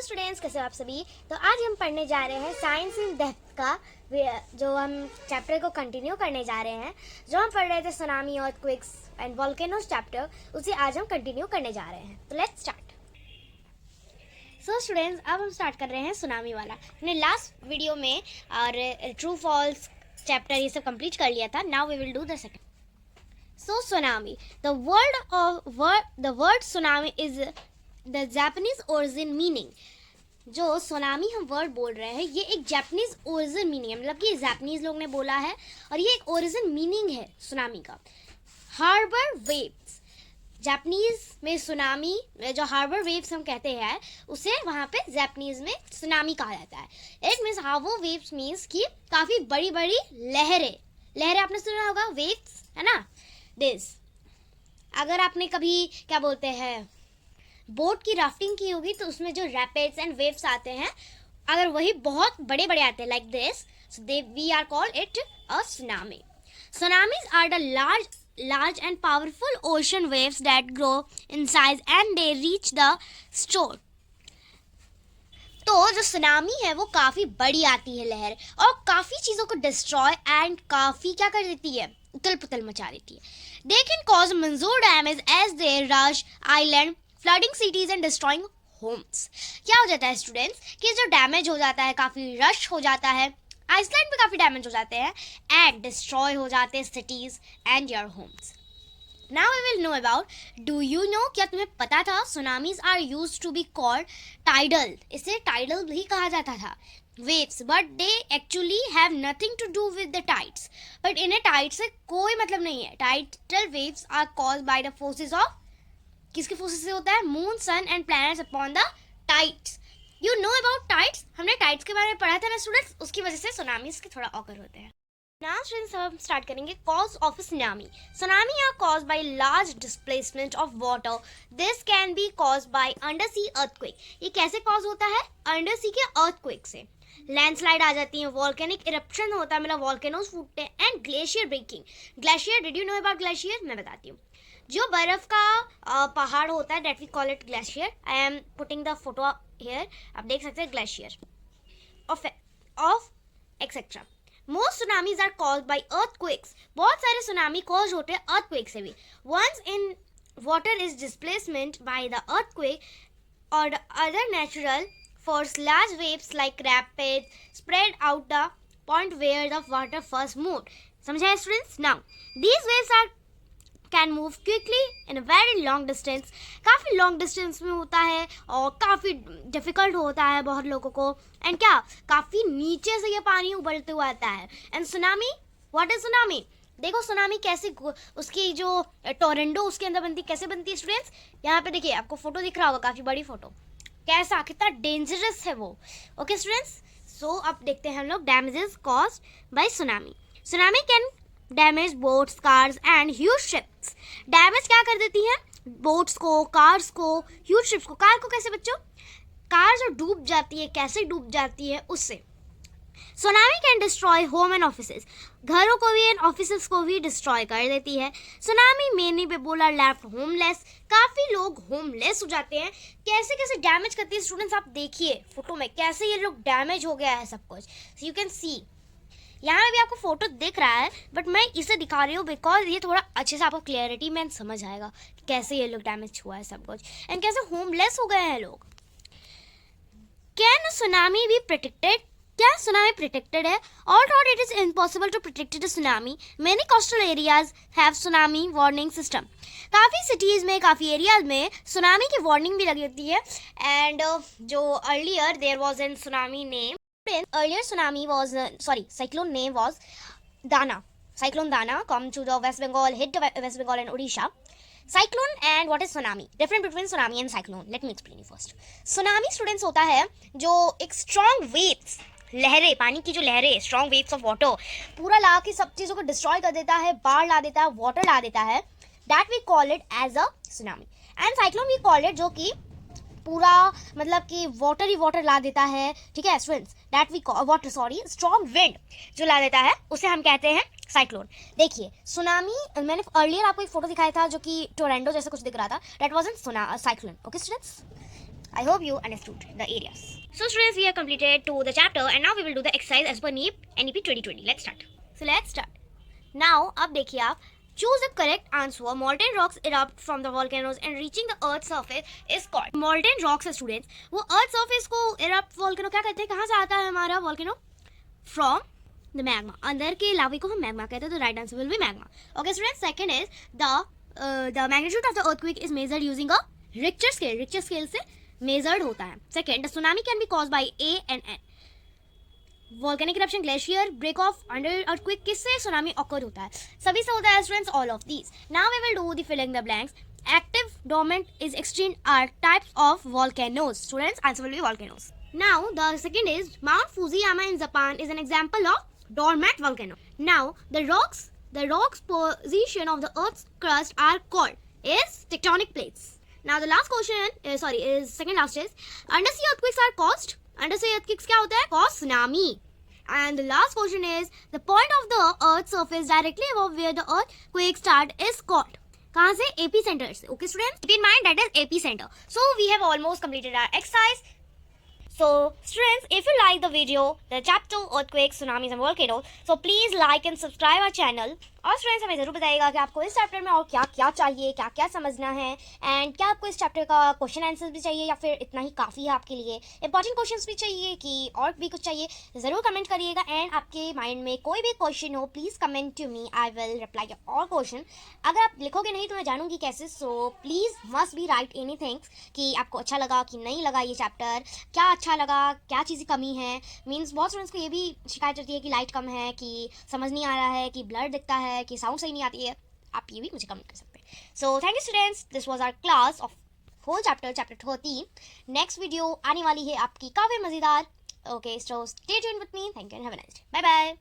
Students, कैसे हो आप सभी। तो आज हम पढ़ने जा रहे हैं साइंस इन डेप्थ का, जो हम चैप्टर को कंटिन्यू करने जा रहे हैं। जो हम पढ़ रहे थे tsunami, earthquakes and volcanoes chapter, उसे आज हम कंटिन्यू करने जा रहे हैं। तो लेट्स स्टार्ट। सो स्टूडेंट्स, अब हम स्टार्ट कर रहे हैं सुनामी वाला। हमने लास्ट वीडियो में और ट्रू फॉल्स चैप्टर ये सब कंप्लीट कर लिया था। Now we will do the second. So tsunami, the word tsunami is the Japanese origin meaning. जो सुनामी हम वर्ड बोल रहे हैं ये एक जापानीज ओरिजिन मीनिंग है, मतलब कि जापानीज लोग ने बोला है और ये एक ओरिजिन मीनिंग है सुनामी का। हार्बर वेव्स, जापानीज में सुनामी, जो हार्बर वेव्स हम कहते हैं उसे वहाँ पे जापानीज में सुनामी कहा जाता है। It means harbour waves means कि काफ़ी बड़ी बड़ी लहरें आपने सुना होगा, वेव्स है ना। दिस, अगर आपने कभी क्या बोलते हैं बोट की राफ्टिंग की होगी तो उसमें जो रैपिड्स एंड वेव्स आते हैं, अगर वही बहुत बड़े बड़े आते हैं like this, so they we are called it a tsunami. Tsunamis are the large and powerful ocean waves that grow in size and they reach the shore. तो जो सुनामी है वो काफ़ी बड़ी आती है लहर और काफ़ी चीज़ों को डिस्ट्रॉय एंड काफ़ी क्या कर देती है, उथल पुथल मचा देती है। They can cause major damage as they rush island, flooding cities and destroying homes. क्या हो जाता है स्टूडेंट्स कि जो डैमेज हो जाता है, काफ़ी रश हो जाता है, आइसलैंड पे काफ़ी डैमेज हो जाते हैं एंड डिस्ट्रॉय हो जाते हैं cities and your homes. Now we will know about, do you know, क्या तुम्हें पता था tsunamis are use to be called tidal, इसे टाइडल भी कहा जाता था, waves, but they actually have nothing to do with the tides. But इन्हें tides से कोई मतलब नहीं है। Tidal waves are caused by the forces of, किसके फोर्सेस से होता है, moon, sun and planets upon the tides. You know about tides, हमने टाइड्स के बारे में पढ़ा था ना स्टूडेंट्स, उसकी वजह से सुनामीज के थोड़ा ऑकर होते हैं। Now students, हम स्टार्ट करेंगे cause of tsunami. Tsunami are caused by large displacement of water. This can be caused by undersea earthquake. ये कैसे कॉज होता है, अंडर सी के earthquake से। लैंडस्लाइड आ जाती है, वॉल्केनिक इरप्शन होता है, मतलब वॉल्केनोज फूटते हैं and glacier breaking. Glacier, did you know about glacier? मैं बताती हूँ। जो बर्फ का पहाड़ होता है, that we call it glacier. I am putting the photo here, आप देख सकते हैं glacier of etcetera. Most tsunamis are caused by earthquakes, बहुत सारे सुनामी कॉज होते हैं अर्थक्वेक से भी। Once in water is displacement by the earthquake और the other natural force, large waves like rapids spread out the point where the water first moved. समझा है students? Now these waves can move quickly in a very long distance. काफ़ी long distance में होता है और काफ़ी difficult होता है बहुत लोगों को, एंड क्या काफ़ी नीचे से ये पानी उबलते हुए आता है। And tsunami, what is tsunami? देखो सुनामी कैसे, उसकी जो टोरेंडो उसके अंदर बनती, कैसे बनती है स्टूडेंट्स? यहाँ पे देखिए, आपको फोटो दिख रहा होगा, काफ़ी बड़ी फोटो, कैसा कितना डेंजरस है वो। ओके स्टूडेंट्स, सो अब देखते हैं हम लोग damages caused by tsunami. Tsunami can damage boats, cars and huge ships. Damage क्या कर देती है, बोट्स को, कार्स को, ह्यूज शिप्स को। कार को कैसे बच्चों? कार जो डूब जाती है, कैसे डूब जाती है उससे। Tsunami can destroy home and offices, घरों को भी एंड ऑफिसेस को भी डिस्ट्रॉय कर देती है। Tsunami many people are left homeless, काफ़ी लोग होमलेस हो जाते हैं। कैसे कैसे डैमेज करती है स्टूडेंट्स, आप देखिए फोटो में कैसे ये लोग डैमेज हो गया है सब कुछ। यू कैन सी, यहाँ भी आपको फोटो दिख रहा है बट मैं इसे दिखा रही हूँ बिकॉज ये थोड़ा अच्छे से आपको क्लियरिटी में समझ आएगा कैसे ये लोग डैमेज हुआ है सब कुछ एंड कैसे होमलेस हो गए हैं लोग। कैन सुनामी बी प्रोटेक्टेड, क्या सुनामी प्रोटेक्टेड है? Although it is impossible to predict a tsunami, many coastal areas have tsunami warning system. काफ़ी सिटीज़ में, काफ़ी एरियाज में सुनामी की वार्निंग भी लगी होती है। एंड जो earlier there was an tsunami name, earlier tsunami was, cyclone name was Dana. Cyclone Dana come to the West Bengal, hit the West Bengal and Odisha. Cyclone and what is tsunami? Different between tsunami and cyclone. Let me explain you first. Tsunami students होता है जो एक strong waves, लहरें, पानी की जो लहरें, strong waves of water पूरा ला के सब चीज़ों को डिस्ट्रॉय कर देता है, बाढ़ ला देता है, वाटर ला देता है, that we call it as a tsunami. And cyclone we call it, जो कि पूरा मतलब कि वाटर ही वाटर ला देता है, ठीक है students, that we water strong wind जो ला देता है उसे हम कहते हैं साइक्लोन। देखिए सुनामी, मैंने अर्लियर आपको एक फोटो दिखाया था जो कि टोरेंडो जैसा कुछ दिख रहा था, that was an cyclone. Okay students, I hope you understood the areas. So students, we have completed to the chapter and now we will do the exercise as per NEP 2020. Let's start. So let's start. Now अब देखिए आप, choose a correct answer. Molten rocks erupt from the volcanoes and reaching the earth's surface is called. Molten rocks है students, वो earth surface को erupt volcano क्या कहते हैं, कहाँ से आता है हमारा volcano? From the magma. अंदर के लावे को हम magma कहते हैं, तो right answer will be magma. Okay students, second is the magnitude of the earthquake is measured using a Richter scale. Richter scale से measured होता है. Second, the tsunami can be caused by A and N. Volcanic eruption, glacier, break off, under earthquake, किससे tsunami occur होता है? सभी से होता है students, all of these. Now we will do the filling the blanks. Active, dormant is extinct are types of volcanoes. Students, answer will be volcanoes. Now the second is Mount Fujiyama in Japan is an example of dormant volcano. Now the rocks position of the earth's crust are called is tectonic plates. Now the last question is second last is undersea earthquakes are caused. Undersea earthquakes क्या होता है? Cause tsunami. And the last question is the point of the earth's surface directly above where the earthquake start is called. कहाँ से? Epicenter से. Okay students, keep in mind that is epicenter. So we have almost completed our exercise. So students, if you like the video, the chapter earthquakes, tsunamis and volcanoes, so please like and subscribe our channel. और students हमें ज़रूर बताइएगा कि आपको इस chapter में और क्या क्या चाहिए, क्या क्या समझना है, एंड क्या आपको इस चैप्टर का क्वेश्चन आंसर्स भी चाहिए या फिर इतना ही काफ़ी है आपके लिए, इंपॉर्टेंट क्वेश्चंस भी चाहिए कि और भी कुछ चाहिए, ज़रूर कमेंट करिएगा. एंड आपके माइंड में कोई भी क्वेश्चन हो, please comment to me, I will reply your all question. अगर आप लिखोगे नहीं तो मैं जानूंगी कैसे. So please must be write any things कि आपको अच्छा लगा कि नहीं लगा ये चैप्टर, क्या अच्छा लगा, क्या चीज़ें कमी है. मीन्स बहुत स्टूडेंट्स को ये भी शिकायत रहती है कि लाइट कम है, कि समझ नहीं आ रहा है, कि ब्लर दिखता है, कि साउंड सही नहीं आती है. आप ये भी मुझे कमेंट कर सकते हैं. So thank you students, this was our class of whole chapter 13. Next video आने वाली है आपकी काफ़ी मज़ेदार. Okay, so stay tuned with me. Thank you and have a nice day. Bye bye.